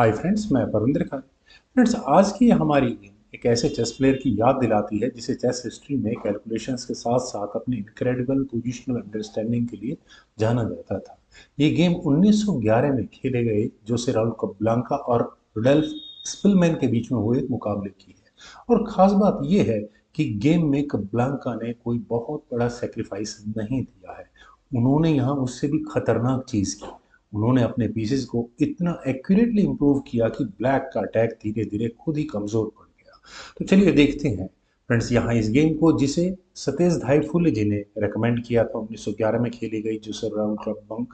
Hi friends, मैं Parvinder Khan. Friends, आज की हमारी गेम एक ऐसे चेस प्लेयर की याद दिलाती है जिसे चेस हिस्ट्री में कैलकुलेशंस के साथ साथ अपनी इनक्रेडिबल पोजिशनल अंडरस्टैंडिंग के लिए जाना जाता था। ये गेम 1911 में खेले गए जोसे राउल कप्लांका और रुडोल्फ स्पिलमैन के बीच में हुए एक मुकाबले की है। और ख़ास बात यह है कि गेम में कप्लांका ने कोई बहुत बड़ा सेक्रीफाइस नहीं दिया है। उन्होंने यहाँ उससे भी खतरनाक चीज़ की। उन्होंने अपने पीसेस को इतना एक्यूरेटली इंप्रूव किया कि ब्लैक का अटैक धीरे धीरे खुद ही कमजोर पड़ गया। तो चलिए देखते हैं फ्रेंड्स, यहाँ इस गेम को जिसे सतेज धाई फुले जी ने रेकमेंड किया था 1911 में खेली गई जोसेफ राउल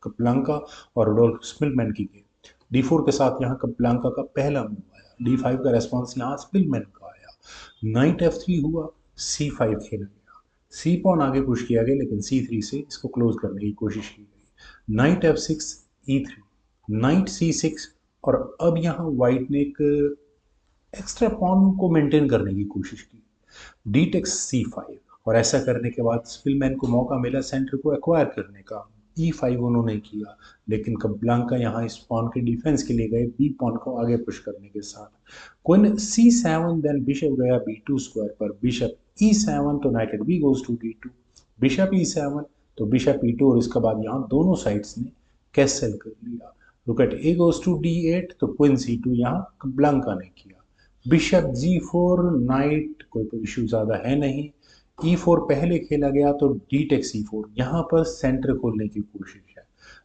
कप्लांका और रुडोल्फ स्पिलमैन की गेम। D4 के साथ यहाँ कप्लांका का पहला मूव आया, D5 का रेस्पॉन्स यहाँ स्पिलमैन का आया, नाइट F3 हुआ, C5 खेला गया, सी पॉन आगे पुश किया गया लेकिन C3 से इसको क्लोज करने की कोशिश की गई, night F6 E3, night C6 और अब यहाँ व्हाइट ने एक एक्स्ट्रा पॉन को मेंटेन करने की कोशिश की, डी टेक्स C5 और ऐसा करने के बाद स्पिलमैन को मौका मिला सेंटर को एक्वायर करने का। E5 उन्होंने किया लेकिन कप्लांका यहाँ इस पॉन के डिफेंस के लिए गए बी पॉन को आगे पुश करने के साथ। क्वीन C7 देन बिशप गया B2 स्क्वायर पर, बिशप E7 तो knight at B goes to D2, bishop E7 तो बिशप E2 और इसके बाद यहाँ दोनों साइड्स ने कैसल कर लिया। रुक eight A goes to D8 तो क्वीन C2 यहाँ कप्लांका ने किया, बिशप G4, नाइट कोई इशू ज़्यादा है नहीं, E4 पहले खेला गया तो डी टेक्स E4, यहाँ पर सेंटर खोलने की कोशिश है,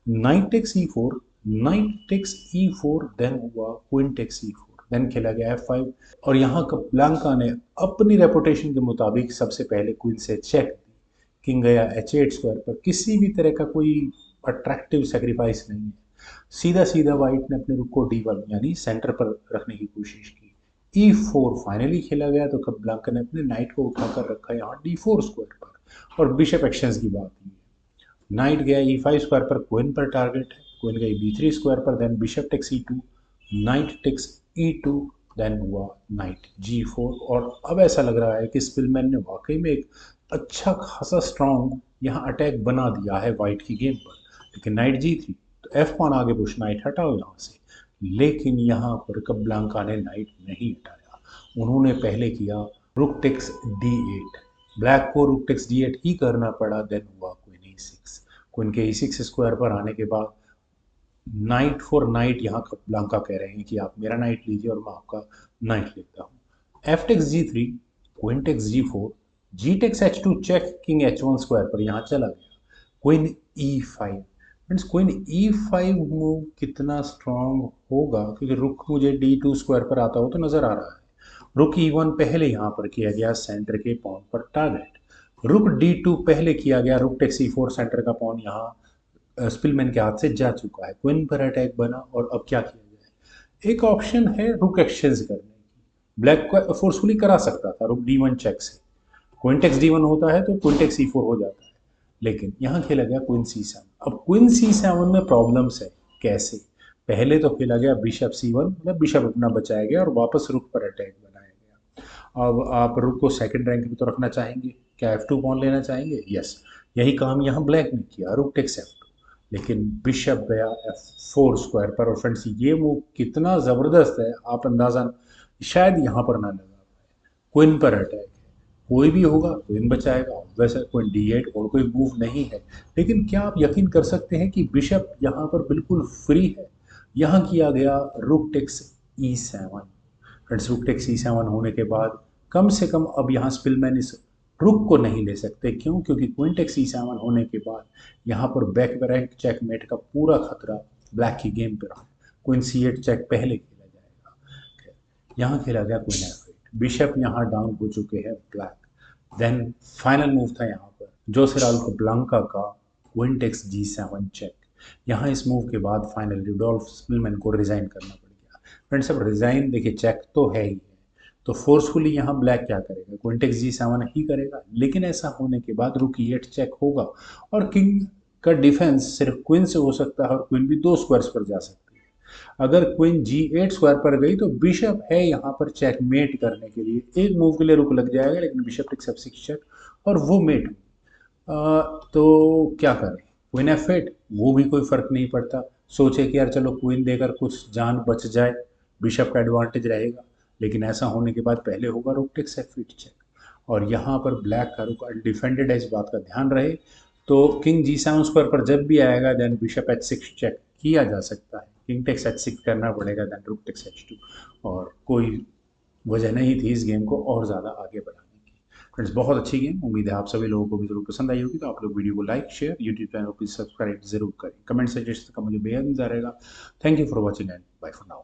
knight takes E4, knight takes E4 then हुआ क्वीन टेक्स E4, देन खेला गया F5 और यहाँ कप्लांका ने अपनी रेपुटेशन के मुताबिक सबसे पहले क्वीन से चेक दी, किंग गया H8 स्क्वायर पर, किसी भी तरह का कोई अट्रैक्टिव सेक्रीफाइस नहीं है, सीधा सीधा व्हाइट ने अपने रुक को D1 यानी सेंटर पर रखने की कोशिश की, E4 फाइनली खेला गया तो कप्लांका ने अपने नाइट को उठाकर रखा यहाँ D4 स्क्वायर पर और बिशप एक्शंस की बात हुई है, नाइट गया E5 स्क्वायर पर, क्वीन पर टारगेट है, क्वीन गई B3 स्क्वायर पर, then bishop takes E2, knight takes E2, then हुआ नाइट G4 और अब ऐसा लग रहा है कि स्पिलमैन ने वाकई में एक अच्छा खासा स्ट्रॉन्ग यहाँ अटैक बना दिया है व्हाइट की गेम पर। लेकिन नाइट G3 तो F पान आगे पुश, नाइट हटाओ यहाँ से, लेकिन यहाँ पर कप्लांका ने नाइट नहीं हटाया। उन्होंने पहले किया रुक टेक्स D8, ब्लैक को रुक टेक्स D8 ही करना पड़ा, देन हुआ क्वीन E6, क्वीन के E6 स्क्वायर पर आने के बाद नाइट फॉर नाइट यहाँ कप्लांका कह रहे हैं कि आप मेरा नाइट लीजिए और मैं आपका नाइट लेता हूँ, F takes G3, queen takes G4, G takes H2 check, king H1 square पर यहाँ चला गया, queen E5। Friends, queen E5 move कितना स्ट्रांग होगा क्योंकि रुक मुझे D2 स्क्वायर पर आता हो तो नजर आ रहा है, रुक E1 पहले यहाँ पर किया गया सेंटर के पॉन पर टारगेट, रुक D2 पहले किया गया, रुक टेक्स E4 सेंटर का पॉन यहाँ स्पिलमैन के हाथ से जा चुका है, क्वीन पर अटैक बना और अब क्या किया जाए। एक ऑप्शन है रुक एक्सचेंज करने की, ब्लैक को फोर्सफुली करा सकता था रुक D1 चेक से, क्वीन टेक्स D1 होता है तो क्वीन टेक्स C4 हो जाता है, लेकिन यहाँ खेला गया क्वीन C7। अब क्वीन C7 में प्रॉब्लम्स है, कैसे? पहले तो खेला गया बिशप C1, मतलब बिशप अपना बचाया गया और वापस रुक पर अटैक बनाया गया। अब आप रुक को सेकंड रैंक में तो रखना चाहेंगे, क्या F2 पॉन लेना चाहेंगे? यस, यही काम यहाँ ब्लैक ने किया, रुक टेक्स F2, लेकिन बिशप गया F4 स्क्वायर पर और फ्रेंड्स ये मूव कितना ज़बरदस्त है आप अंदाज़ा शायद यहाँ पर ना लगा पाए, क्वीन पर अटैक, कोई भी होगा क्वीन बचाएगा, वैसे क्वीन D8 और कोई मूव नहीं है, लेकिन क्या आप यकीन कर सकते हैं कि बिशप यहाँ पर बिल्कुल फ्री है, यहाँ किया गया rook takes E7। Friends, rook takes E7 होने के बाद कम से कम अब यहाँ स्पिलमैन इस रुक को नहीं ले सकते, क्यों? क्योंकि क्वीन टेक्स E7 होने के बाद यहाँ पर बैक रैंक चेकमेट का पूरा खतरा ब्लैक की गेम पर है, क्वीन C8 चेक पहले खेला जाएगा, यहाँ खेला गया क्वीन F8, बिशप यहाँ डाउन हो चुके हैं ब्लैक, देन फाइनल मूव था यहाँ पर जोसे राउल कप्लांका का क्वीन टेक्स G7 चेक। यहाँ इस मूव के बाद फाइनल रुडोल्फ स्पिलमैन को रिजाइन करना पड़ गया। फ्रेंड्स, अब रिजाइन देखिए चेक तो है ही है, तो फोर्सफुली यहाँ ब्लैक क्या करेगा, क्वीन टेक्स G7 ही करेगा, लेकिन ऐसा होने के बाद रुक E8 चेक होगा और किंग का डिफेंस सिर्फ क्वीन से हो सकता है और क्वीन भी 2 स्क्वायर्स पर जा सकती है। अगर क्वीन G8 स्क्वायर पर गई तो बिशप है यहाँ पर चेकमेट करने के लिए, एक मूव के लिए रुक लग जाएगा लेकिन बिशप टेक्स F6 चेक और वो मेट तो क्या करें, क्वीन F8 वो भी कोई फर्क नहीं पड़ता, सोचे कि यार चलो क्वीन देकर कुछ जान बच जाए, बिशप का एडवांटेज रहेगा, लेकिन ऐसा होने के बाद पहले होगा रुक टेक्स एफ8 चेक, और यहाँ पर ब्लैक का रुक डिफेंडेड है, इस बात का ध्यान रहे। तो किंग जी7 स्क्वायर पर जब भी आएगा देन बिशप एच6 चेक किया जा सकता है, किंग टेक्स एच6 करना पड़ेगा, देन रुक टेक्स एच2, और कोई वजह नहीं थी इस गेम को और ज़्यादा आगे बढ़ाने की। फ्रेंड्स बहुत अच्छी गेम, उम्मीद है आप सभी लोगों को भी जरूर पसंद आई होगी। तो आप लोग वीडियो को लाइक शेयर, यूट्यूब चैनल को सब्सक्राइब जरूर करें, कमेंट सजेशन का मुझे बेहद इंतजार रहेगा। Thank you for watching and bye for now.